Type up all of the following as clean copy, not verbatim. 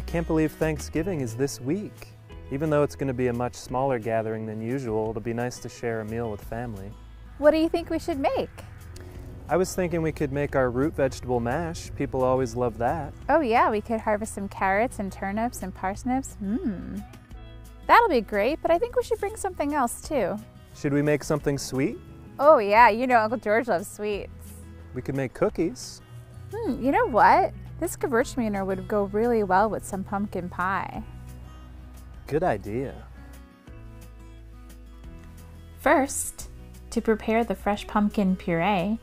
Can't believe Thanksgiving is this week. Even though it's going to be a much smaller gathering than usual, it'll be nice to share a meal with family. What do you think we should make? I was thinking we could make our root vegetable mash. People always love that. Oh yeah, we could harvest some carrots and turnips and parsnips. That'll be great, but I think we should bring something else too. Should we make something sweet? Oh yeah, you know Uncle George loves sweets. We could make cookies. You know what? This Gewürztraminer would go really well with some pumpkin pie. Good idea. First, to prepare the fresh pumpkin puree,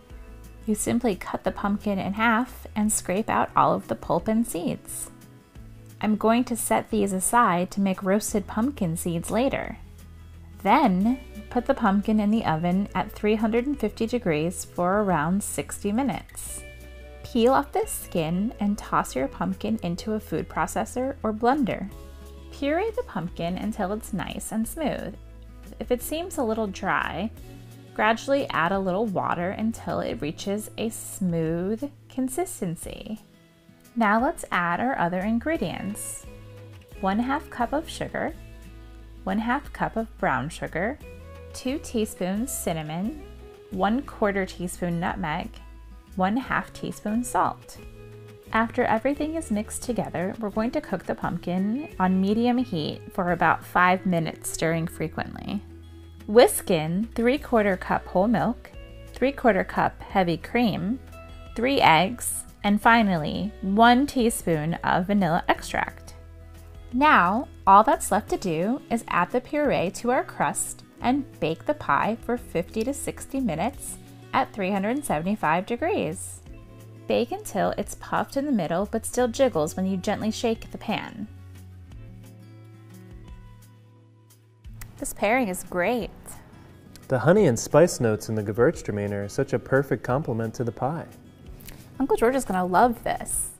you simply cut the pumpkin in half and scrape out all of the pulp and seeds. I'm going to set these aside to make roasted pumpkin seeds later. Then, put the pumpkin in the oven at 350 degrees for around 60 minutes. Peel off the skin and toss your pumpkin into a food processor or blender. Puree the pumpkin until it's nice and smooth. If it seems a little dry, gradually add a little water until it reaches a smooth consistency. Now let's add our other ingredients. 1/2 cup of sugar, 1/2 cup of brown sugar, 2 teaspoons cinnamon, 1/4 teaspoon nutmeg, 1/2 teaspoon salt. After everything is mixed together, we're going to cook the pumpkin on medium heat for about 5 minutes, stirring frequently. Whisk in 3/4 cup whole milk, 3/4 cup heavy cream, 3 eggs, and finally 1 teaspoon of vanilla extract. Now, all that's left to do is add the puree to our crust and bake the pie for 50 to 60 minutes at 375 degrees. Bake until it's puffed in the middle but still jiggles when you gently shake the pan. This pairing is great. The honey and spice notes in the Gewürztraminer are such a perfect complement to the pie. Uncle George is gonna love this.